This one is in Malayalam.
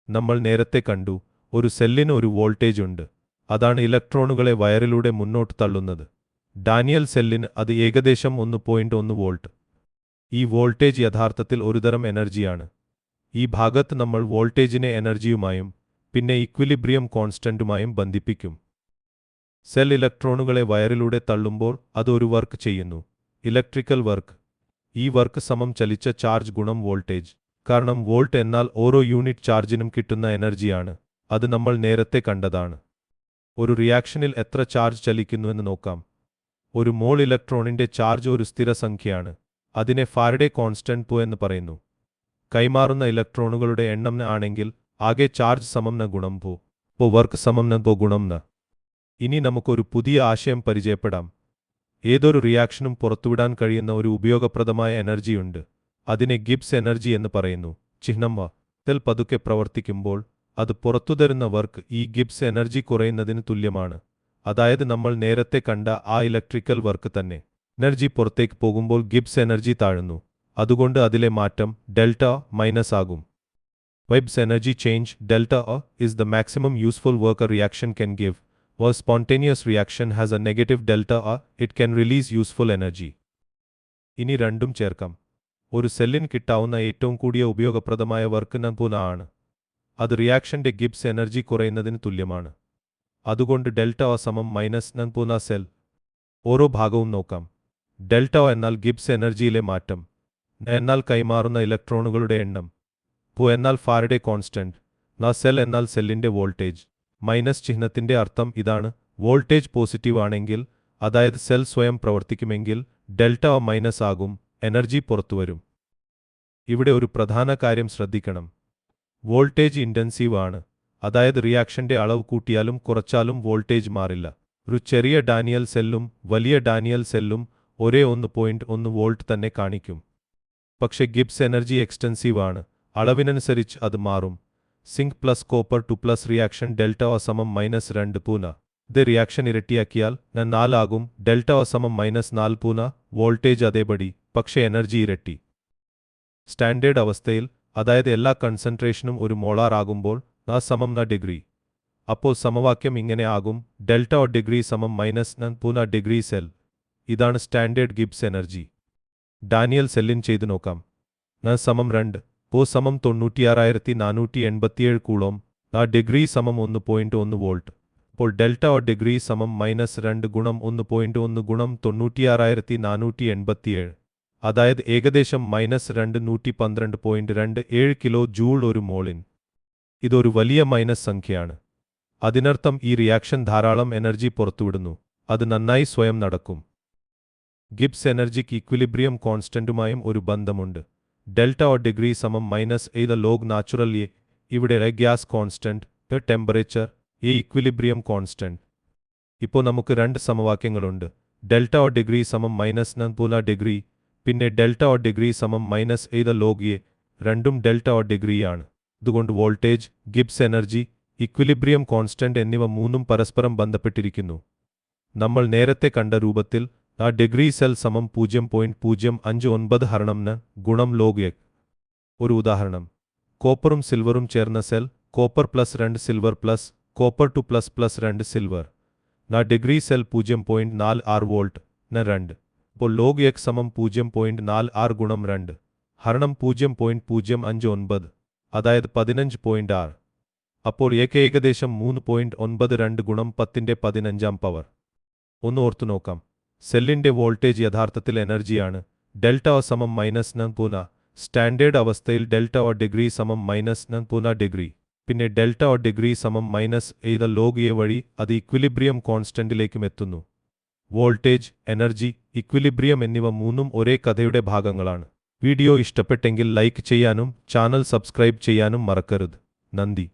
നമ്മൾ നേരത്തെ കണ്ടു, ഒരു സെല്ലിന് ഒരു വോൾട്ടേജ് ഉണ്ട്. അതാണ് ഇലക്ട്രോണുകളെ വയറിലൂടെ മുന്നോട്ട് തള്ളുന്നത്. ഡാനിയൽ സെല്ലിന് അത് ഏകദേശം 1.1 വോൾട്ട്. ഈ വോൾട്ടേജ് യഥാർത്ഥത്തിൽ ഒരുതരം എനർജിയാണ്. ഈ ഭാഗത്ത് നമ്മൾ വോൾട്ടേജിനെ എനർജിയുമായും പിന്നെ ഇക്വിലിബ്രിയം കോൺസ്റ്റന്റുമായും ബന്ധിപ്പിക്കും. സെൽ ഇലക്ട്രോണുകളെ വയറിലൂടെ തള്ളുമ്പോൾ അത് ഒരു വർക്ക് ചെയ്യുന്നു, ഇലക്ട്രിക്കൽ വർക്ക്. ഈ വർക്ക് സമം ചലിച്ച ചാർജ് ഗുണം വോൾട്ടേജ്. കാരണം വോൾട്ട് എന്നാൽ ഓരോ യൂണിറ്റ് ചാർജിനും കിട്ടുന്ന എനർജിയാണ്. അത് നമ്മൾ നേരത്തെ കണ്ടതാണ്. ഒരു റിയാക്ഷനിൽ എത്ര ചാർജ് ചലിക്കുന്നുവെന്ന് നോക്കാം. ഒരു മോൾ ഇലക്ട്രോണിന്റെ ചാർജ് ഒരു സ്ഥിരസംഖ്യയാണ്. അതിനെ ഫാരഡെ കോൺസ്റ്റന്റ് എന്ന് പറയുന്നു. കൈമാറുന്ന ഇലക്ട്രോണുകളുടെ എണ്ണം ആണെങ്കിൽ ആകെ ചാർജ് സമം ന ഗുണം വർക്ക് സമം ന ഗുണം ന. ഇനി നമുക്കൊരു പുതിയ ആശയം പരിചയപ്പെടാം. ഏതൊരു റിയാക്ഷനും പുറത്തുവിടാൻ കഴിയുന്ന ഒരു ഉപയോഗപ്രദമായ എനർജിയുണ്ട്. അതിനെ ഗിബ്സ് എനർജി എന്ന് പറയുന്നു. ചിഹ്നം സെൽ പതുക്കെ പ്രവർത്തിക്കുമ്പോൾ അത് പുറത്തുതരുന്ന വർക്ക് ഈ ഗിബ്സ് എനർജി കുറയുന്നതിന് തുല്യമാണ്. അതായത് നമ്മൾ നേരത്തെ കണ്ട ആ ഇലക്ട്രിക്കൽ വർക്ക് തന്നെ. എനർജി പുറത്തേക്ക് പോകുമ്പോൾ ഗിബ്സ് എനർജി താഴുന്നു. അതുകൊണ്ട് അതിലെ മാറ്റം ഡെൽറ്റ മൈനസ് ആകും. Gibbs energy change delta is the maximum useful work a reaction can give. A spontaneous reaction has a negative delta it can release useful energy. ഇനി രണ്ടും ചേർക്കാം. ഒരു സെല്ലിന് കിട്ടാവുന്ന ഏറ്റവും കൂടിയ ഉപയോഗപ്രദമായ വർക്ക് നപുന ആണ്. അത് റിയാക്ഷന്റെ ഗിബ്സ് എനർജി കുറയുന്നതിന് തുല്യമാണ്. അതുകൊണ്ട് ഡെൽറ്റ സമം മൈനസ് നപുന സെൽ. ഓരോ ഭാഗവും നോക്കാം. ഡെൽറ്റ എന്നാൽ ഗിബ്സ് എനർജിയിലെ മാറ്റം, എന്നാൽ കൈമാറുന്ന ഇലക്ട്രോണുകളുടെ എണ്ണം, എന്നാൽ ഫാരഡെ കോൺസ്റ്റന്റ്, സെൽ എന്നാൽ സെല്ലിന്റെ വോൾട്ടേജ്. മൈനസ് ചിഹ്നത്തിന്റെ അർത്ഥം ഇതാണ്: വോൾട്ടേജ് പോസിറ്റീവ് ആണെങ്കിൽ, അതായത് സെൽ സ്വയം പ്രവർത്തിക്കുമെങ്കിൽ ഡെൽറ്റ മൈനസ് ആകും, എനർജി പുറത്തുവരും. ഇവിടെ ഒരു പ്രധാന കാര്യം ശ്രദ്ധിക്കണം. വോൾട്ടേജ് ഇൻറ്റൻസീവ് ആണ്, അതായത് റിയാക്ഷന്റെ അളവ് കൂട്ടിയാലും കുറച്ചാലും വോൾട്ടേജ് മാറില്ല. ഒരു ചെറിയ ഡാനിയൽ സെല്ലും വലിയ ഡാനിയൽ സെല്ലും ഒരേ 1.1 വോൾട്ട് തന്നെ കാണിക്കും. പക്ഷെ ഗിബ്സ് എനർജി എക്സ്റ്റൻസീവ് ആണ്, അളവിനനുസരിച്ച് അത് മാറും. Zinc plus copper 2 plus reaction delta സമം മൈനസ് 2 പൂന. ഇത് റിയാക്ഷൻ ഇരട്ടിയാക്കിയാൽ 4 ആകും. ഡെൽറ്റ സമം മൈനസ് 4 പൂന. വോൾട്ടേജ് അതേപടി, പക്ഷേ എനർജി ഇരട്ടി. സ്റ്റാൻഡേർഡ് അവസ്ഥയിൽ, അതായത് എല്ലാ കൺസെൻട്രേഷനും ഒരു മോളാർ ആകുമ്പോൾ സമം ഡിഗ്രി. അപ്പോൾ സമവാക്യം ഇങ്ങനെ ആകും: ഡെൽറ്റ ഡിഗ്രി സമം മൈനസ് പൂന ഡിഗ്രി സെൽ. ഇതാണ് standard Gibbs energy. Daniel selling ചെയ്തു നോക്കാം. സമം 2 സമം 96,487 കൂളോം. ഡിഗ്രി സമം 1.1 വോൾട്ട്. അപ്പോൾ ഡെൽറ്റ ഡിഗ്രി സമം മൈനസ് 2 ഗുണം 1.1 ഗുണം 96,487, അതായത് ഏകദേശം മൈനസ് 212.27 കിലോ ജൂൾ ഒരു മോളിൻ. ഇതൊരു വലിയ മൈനസ് സംഖ്യയാണ്. അതിനർത്ഥം ഈ റിയാക്ഷൻ ധാരാളം എനർജി പുറത്തുവിടുന്നു. അത് നന്നായി സ്വയം നടക്കും. ഗിബ്സ് എനർജിക്ക് ഇക്വിലിബ്രിയം കോൺസ്റ്റന്റുമായും ഒരു ബന്ധമുണ്ട്. ഡെൽറ്റ ഡിഗ്രി സമം minus A log natural A. ഇവിടെ gas constant, temperature, A equilibrium constant. ഇപ്പോൾ നമുക്ക് രണ്ട് സമവാക്യങ്ങളുണ്ട്. ഡെൽറ്റ ഡിഗ്രി സമം മൈനസ് പൂന ഡിഗ്രി, പിന്നെ ഡെൽറ്റ ഡിഗ്രി സമം മൈനസ് എ ലോഗ് എ. രണ്ടും ഡെൽറ്റ ഡിഗ്രിയാണ്. അതുകൊണ്ട് voltage, Gibbs energy, equilibrium constant എന്നിവ മൂന്നും പരസ്പരം ബന്ധപ്പെട്ടിരിക്കുന്നു. നമ്മൾ നേരത്തെ കണ്ട രൂപത്തിൽ ഡിഗ്രി സെൽ സമം 0.059 ഹരണം ഗുണം ലോഗ് എ. ഒരു ഉദാഹരണം: കോപ്പറും സിൽവറും ചേർന്ന cell. Copper plus 2 silver plus copper 2 plus 2 silver. Degree cell 0.46 volt 2. അപ്പോൾ ലോഗ് എ സമം 0.46 ഗുണം 2 ഹരണം 0.059, അതായത് 15.6. അപ്പോൾ ഏകദേശം 3.92 ഗുണം 10ന്റെ 15ാം പവർ. ഒന്ന് ഓർത്തു നോക്കാം. സെല്ലിന്റെ വോൾട്ടേജ് യഥാർത്ഥത്തിൽ എനർജിയാണ്. ഡെൽറ്റ സമം മൈനസ് പൂന. സ്റ്റാൻഡേർഡ് അവസ്ഥയിൽ ഡെൽറ്റ ഡിഗ്രി സമം മൈനസ് പൂന ഡിഗ്രി, പിന്നെ ഡെൽറ്റ ഡിഗ്രി സമം മൈനസ് ലോഗ് എ വഴി അത് ഇക്വിലിബ്രിയം കോൺസ്റ്റന്റിലേക്കും എത്തുന്നു. വോൾട്ടേജ്, എനർജി, ഇക്വിലിബ്രിയം എന്നിവ മൂന്നും ഒരേ കഥയുടെ ഭാഗങ്ങളാണ്. വീഡിയോ ഇഷ്ടപ്പെട്ടെങ്കിൽ ലൈക്ക് ചെയ്യാനും ചാനൽ സബ്സ്ക്രൈബ് ചെയ്യാനും മറക്കരുത്. നന്ദി.